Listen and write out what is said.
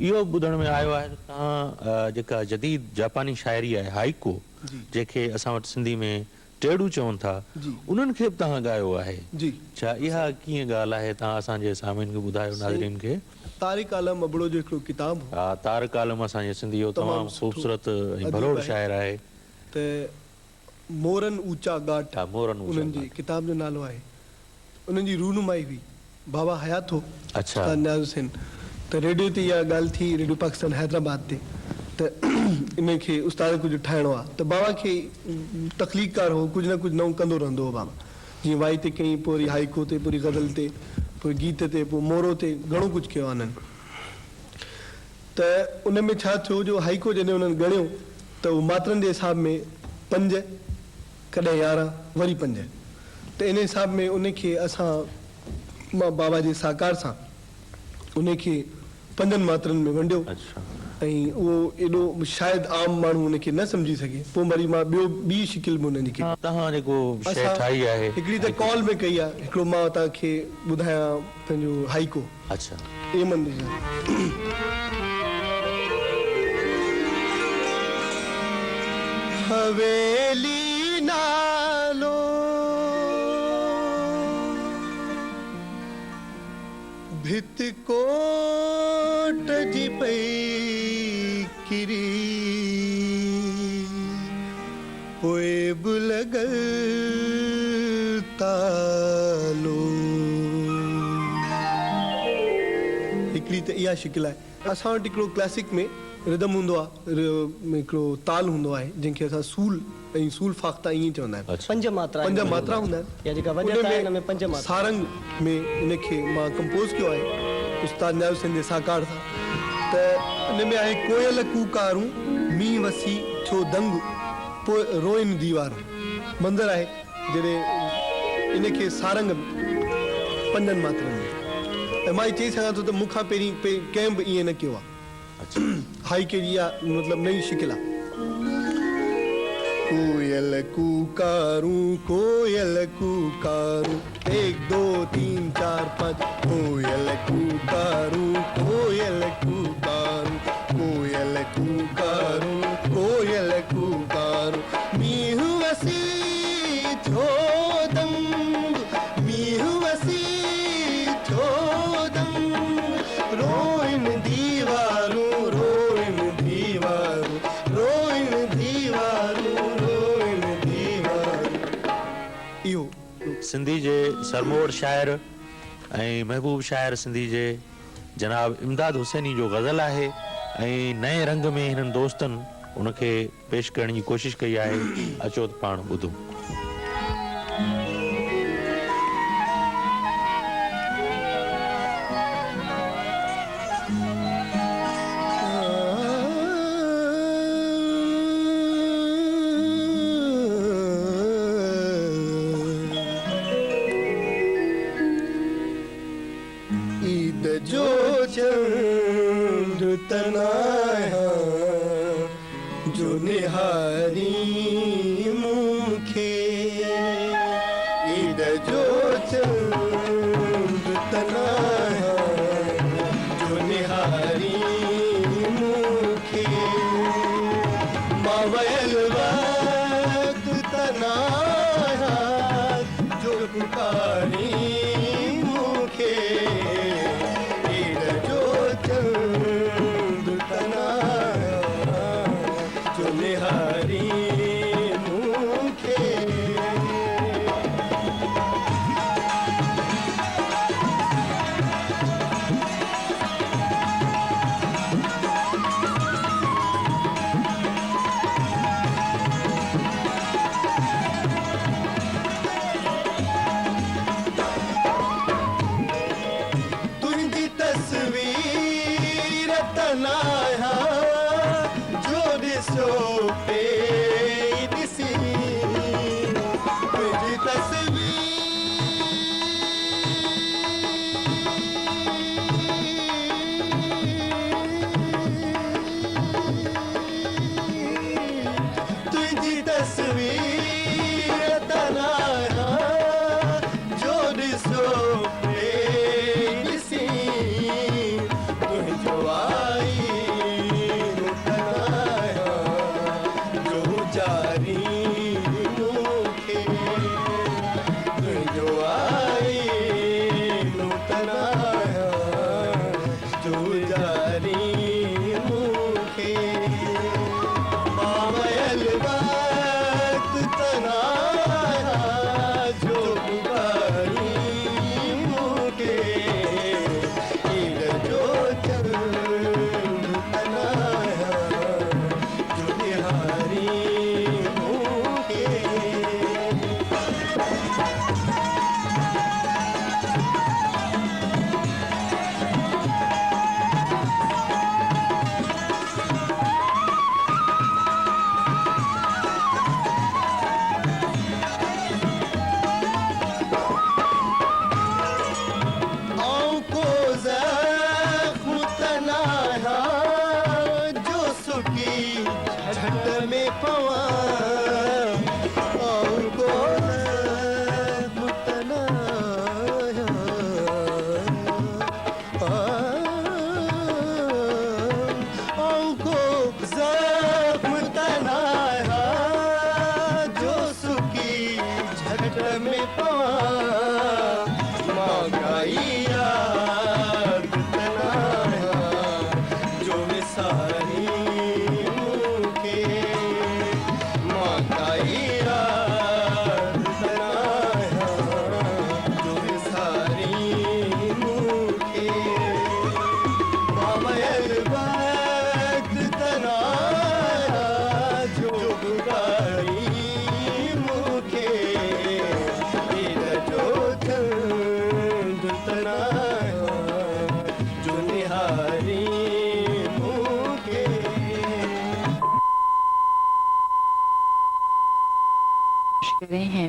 इहो ॿुधण में आयो आहे त तव्हां जेका जदीद जापानी शाइरी आहे हाइको जेके असां वटि सिंधी में टेड़ू चवनि था उन्हनि खे बि तव्हां ॻायो आहे छा इहा कीअं ॻाल्हि आहे तव्हां असांजे सामिन खे ॿुधायो नाज़रीन खे तारिक आलम अबड़ो जो हिकिड़ो किताबु हा तारिक आलम असांजे सिंधी जो तमामु ख़ूबसूरत ऐं भरोड़ शाइर आहे त मोरन ऊचा घाट उन्हनि जी किताब जो नालो आहे उन्हनि जी रूनुमाई हुई बाबा हयात हो अच्छा न्याज़ हुसैन त रेडियो ते इहा ॻाल्हि थी रेडियो पाकिस्तान हैदराबाद ते त इन खे उस्ताद कुझु ठाहिणो आहे त बाबा खे तख़लीक़कार हो कुझु न कुझु नओं कंदो रहंदो हो बाबा जीअं वाई ते कई पोइ वरी हाइको ते पोइ गज़ल ते पोइ गीत ते पोइ मोरो ते घणो कुझु कयो आहे उन्हनि त उन में छा थियो जो हाइको जॾहिं उन्हनि ॻणियो त उहो मात्रनि जे हिसाब में 5 कॾहिं 11 वरी 5 त इन हिसाब में उनखे असां मां बाबा जे साकार सां उनखे 5 मात्रनि में वंडियो ऐं उहो एॾो शायदि आम माण्हू उनखे न सम्झी सघे पोइ वरी मां ॿी शिकिल में उन्हनि खे तव्हां जेको शइ ठाही आहे हिकिड़ी त कॉल में कई आहे हिकिड़ो मां तव्हांखे ॿुधायां पंहिंजो हाइको अच्छा एमन हवेली नालो भित कोट जी पई किरी पोए बुलगल तालो हिकिड़ी त इहा शिकिल आहे असां वटि हिकिड़ो क्लासिक में रिदम हूंदो आहे हिकिड़ो ताल हूंदो आहे जंहिंखे असां सूल ऐं सूल फाख्ता ईअं चवंदा आहियूं 5 मात्रा हूंदा आहिनि सारंग में इनखे मां कंपोज़ कयो आहे उस्ताद न्याज़ हुसैन जे साकार सां त इन में आहे कोयल कूकारूं मींहुं वसी छो दंग पोइ रोइन दीवारूं मंदरु आहे जॾहिं इनखे सारंग 5 मात्रनि में ऐं मां चई सघां थो त मूंखां पहिरीं कंहिं बि ईअं न कयो आहे हाइके जी इहा मतिलबु नई शिकिल आहे कोयल कूकारूं 1 2 3 4 5 कोयल कूकारूं कोयल कूकारूं मींहुं वसी थो दंग मींहुं वसी थो दंग रोइन दीवारूं सिंधी जे सरमोर शाइर ऐं महबूब शाइर सिंधी जे जनाब इमदाद हुसैनी जो गज़ल आहे ऐं नए रंग में हिननि दोस्तनि उनखे पेश करण जी कोशिशि कई आहे अचो त पाण ॿुधूं जो निहारी मुखे ईद जो चंद तनाया जो निहारी मुखे मावयल वक्त तनाया जो पुकारी मुखे ईद जो चंद तनाया जो निहारी मुखे बाट में पवा मां काई याद तना जो विसारी मुखे मां काई याद तना जो विसारी मुखे मां मयल वक्त तना जो बुगाई मुखे इन जो थंद तना जो निहारी मुखे मुश्किलें हैं